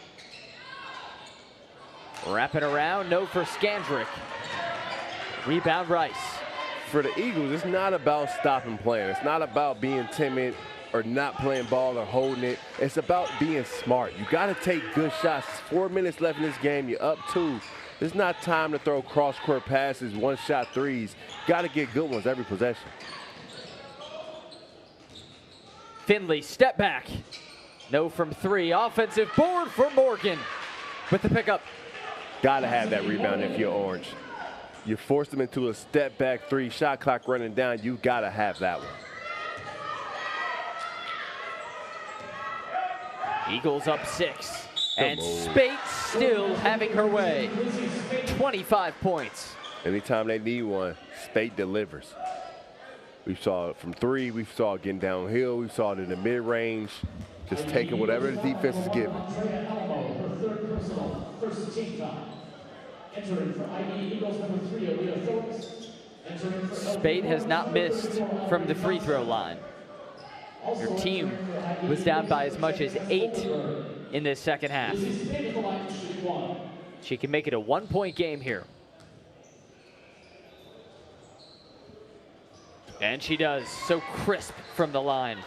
Wrapping around, no for Skandrick. Rebound Rice. For the Eagles, it's not about stopping playing. It's not about being timid or not playing ball or holding it. It's about being smart. You got to take good shots. 4 minutes left in this game. You're up 2. It's not time to throw cross-court passes, one-shot threes. Got to get good ones every possession. Finley, step back. No from 3. Offensive board for Morgan with the pickup. Got to have that rebound if you're Orange. You forced them into a step back 3, shot clock running down. You got to have that one. Eagles up 6. And Spate still having her way. 25 points. Anytime they need one, Spate delivers. We saw it from 3. We saw it getting downhill. We saw it in the mid-range. Just taking whatever the defense is giving. Spate has not missed from the free throw line. Your team was down by as much as 8 in this second half. She can make it a 1-point game here. And she does, so crisp from the line.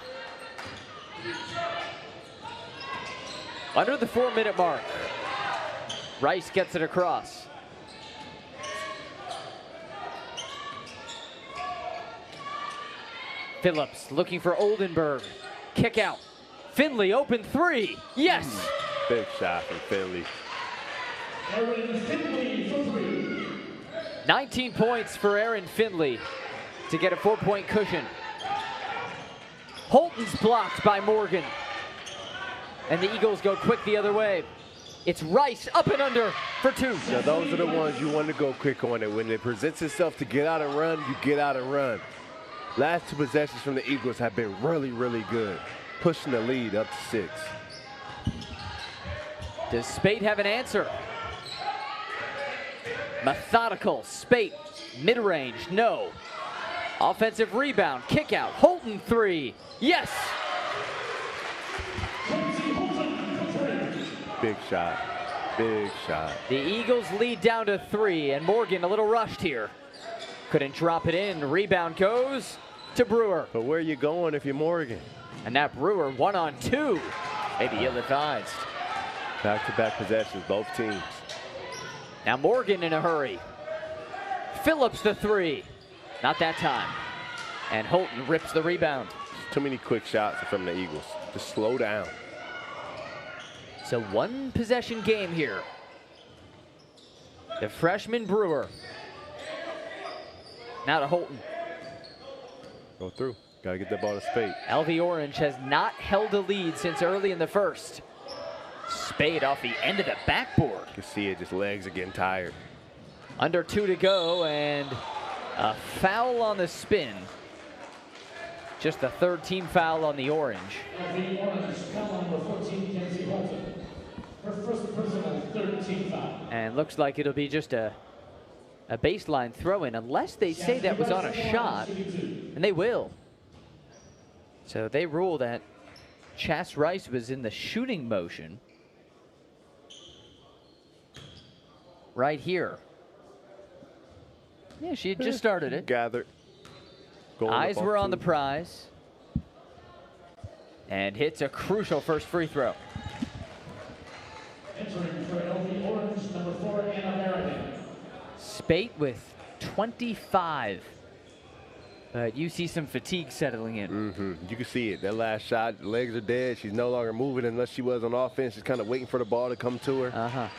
Under the 4-minute mark, Rice gets it across. Phillips looking for Oldenburg. Kick out. Finley open 3. Yes! Big shot from Finley. 19 points for Erin Finley to get a 4-point cushion. Holton's blocked by Morgan. And the Eagles go quick the other way. It's Rice up and under for 2. Now those are the ones you want to go quick on it. When it presents itself to get out and run, you get out and run. Last 2 possessions from the Eagles have been really, really good. Pushing the lead up to 6. Does Spate have an answer? Methodical, Spate, mid-range, no. Offensive rebound, kick out, Holton 3, yes! Big shot, big shot. The Eagles lead down to 3, and Morgan a little rushed here. Couldn't drop it in, rebound goes to Brewer. But where are you going if you're Morgan? And that Brewer 1-on-2, maybe ill-advised. Back-to-back possessions, both teams. Now Morgan in a hurry. Phillips the 3. Not that time. And Holton rips the rebound. Too many quick shots from the Eagles. Just slow down. So 1 possession game here. The freshman Brewer. Now to Holton. Go through. Got to get that ball to Spate. LV Orange has not held a lead since early in the first. Spate off the end of the backboard. You can see it, just legs are getting tired. Under 2 to go, and a foul on the spin. Just the 3rd team foul on the Orange. LV Orange, foul number 14, Kenzie Holton. Her first personal 3rd team foul. And looks like it'll be just a baseline throw-in, unless they say that was on a shot, and they will. So they rule that Chas Rice was in the shooting motion right here. Yeah, she had just started it. Gathered. Eyes were on the prize. And hits a crucial first free throw. Entering for LV Orange, number 4, Anna Merrigan. Spate with 25. But you see some fatigue settling in. You can see it. That last shot, the legs are dead. She's no longer moving unless she was on offense. She's kind of waiting for the ball to come to her. A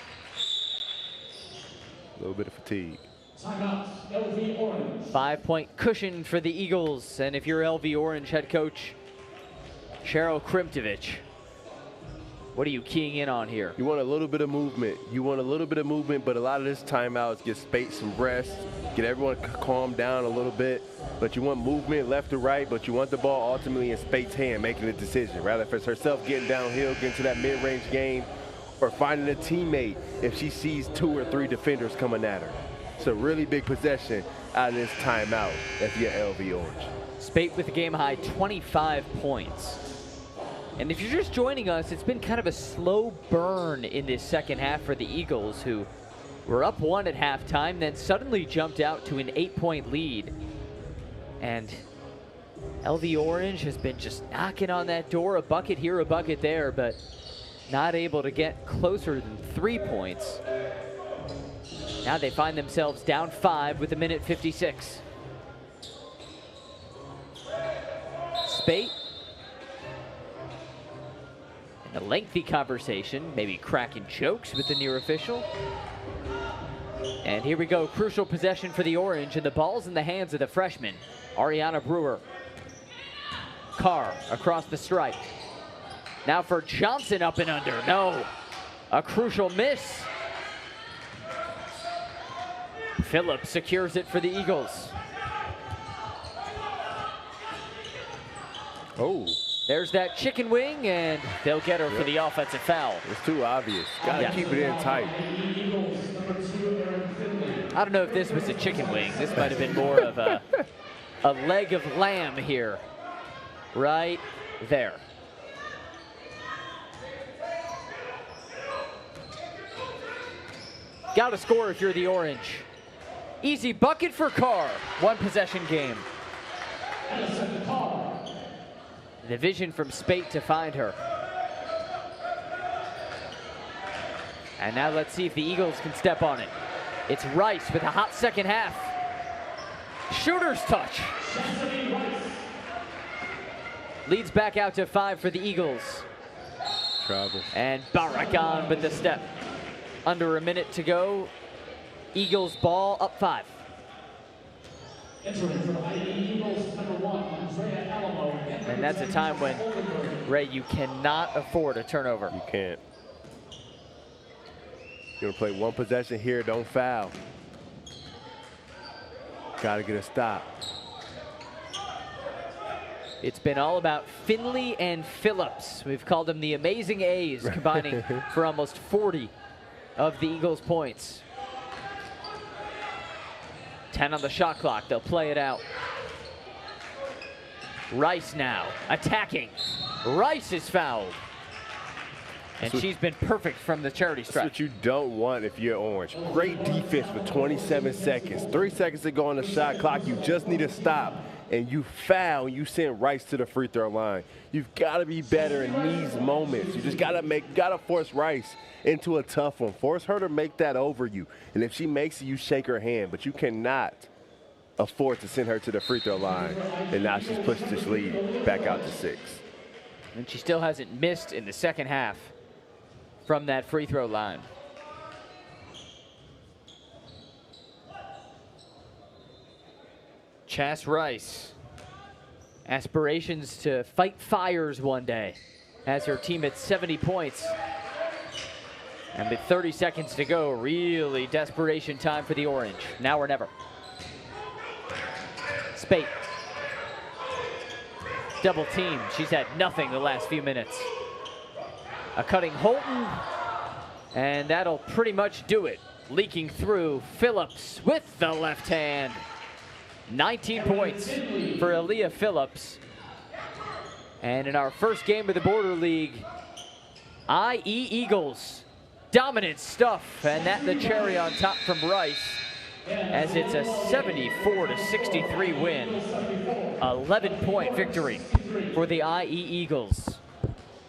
little bit of fatigue. Timeout, LV Orange. 5-point cushion for the Eagles. And if you're LV Orange head coach Cheryl Krimtovich, what are you keying in on here? You want a little bit of movement. But a lot of this timeouts get Spate some rest, get everyone calm down a little bit. But you want movement left to right, but you want the ball ultimately in Spate's hand, making the decision. Rather if it's herself getting downhill, getting to that mid-range game, or finding a teammate if she sees 2 or 3 defenders coming at her. It's a really big possession out of this timeout if you're LV Orange. Spate with a game-high 25 points. And if you're just joining us, it's been kind of a slow burn in this second half for the Eagles, who were up 1 at halftime, then suddenly jumped out to an 8-point lead. And LV Orange has been just knocking on that door, a bucket here, a bucket there, but not able to get closer than 3 points. Now they find themselves down 5 with 1:56. Spate. A lengthy conversation, maybe cracking jokes with the near official. And here we go, crucial possession for the Orange, and the ball's in the hands of the freshman, Ariana Brewer. Carr across the stripe. Now for Johnson, up and under. No, a crucial miss. Phillips secures it for the Eagles. Oh. There's that chicken wing, and they'll get her for the offensive foul. It's too obvious. Gotta keep it in tight. I don't know if this was a chicken wing. This might have been more of a leg of lamb here. Right there. Gotta score if you're the Orange. Easy bucket for Carr. 1 possession game. The vision from Spate to find her. And now let's see if the Eagles can step on it. It's Rice with a hot second half. Shooter's touch. Leads back out to 5 for the Eagles. Travel. And Barakan with the step. Under a minute to go. Eagles ball up 5. Entering for the Eagles, number 1, Andrea Alamo. And that's a time when, Ray, you cannot afford a turnover. You can't. You're gonna play 1 possession here, don't foul. Gotta get a stop. It's been all about Finley and Phillips. We've called them the Amazing A's, combining for almost 40 of the Eagles' points. 10 on the shot clock, they'll play it out. Rice now, attacking. Rice is fouled. And she's been perfect from the charity stripe. That's what you don't want if you're Orange. Great defense with 27 seconds. 3 seconds to go on the shot clock. You just need to stop. And you foul, you send Rice to the free throw line. You've got to be better in these moments. You just gotta force Rice into a tough one. Force her to make that over you. And if she makes it, you shake her hand. But you cannot afford to send her to the free throw line. And now she's pushed this lead back out to 6. And she still hasn't missed in the second half from that free throw line. Chas Rice. Aspirations to fight fires one day. Has her team at 70 points. And with 30 seconds to go, really desperation time for the Orange. Now or never. Spate. Double team. She's had nothing the last few minutes. A cutting Holton. And that'll pretty much do it. Leaking through. Phillips with the left hand. 19 points for Aaliyah Phillips. And in our first game of the Border League, IE Eagles. Dominant stuff, and that the cherry on top from Bryce, as it's a 74-63 win. 11-point victory for the IE Eagles.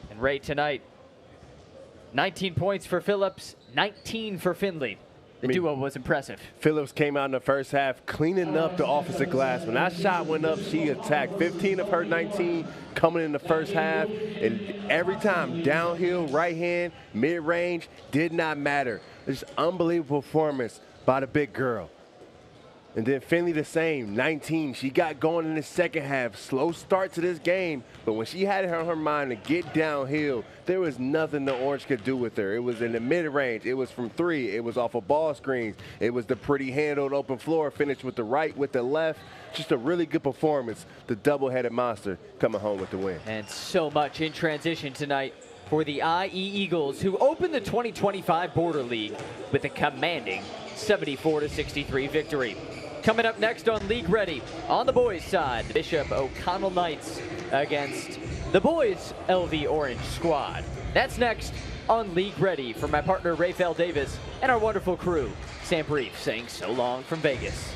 And Ray tonight, 19 points for Phillips, 19 for Finley. The duo was impressive. Phillips came out in the first half cleaning up the offensive glass. When that shot went up, she attacked. 15 of her 19 coming in the first half. And every time, downhill, right hand, mid-range, did not matter. Just unbelievable performance by the big girl. And then Finley the same, 19. She got going in the second half. Slow start to this game, but when she had it on her mind to get downhill, there was nothing the Orange could do with her. It was in the mid-range. It was from three. It was off of ball screens. It was the pretty handled open floor, finished with the right, with the left. Just a really good performance. The double-headed monster coming home with the win. And so much in transition tonight for the IE Eagles, who opened the 2025 Border League with a commanding 74-63 victory. Coming up next on League Ready, on the boys' side, the Bishop O'Connell Knights against the boys' LV Orange squad. That's next on League Ready. For my partner, Rafael Davis, and our wonderful crew, Sam Brief saying so long from Vegas.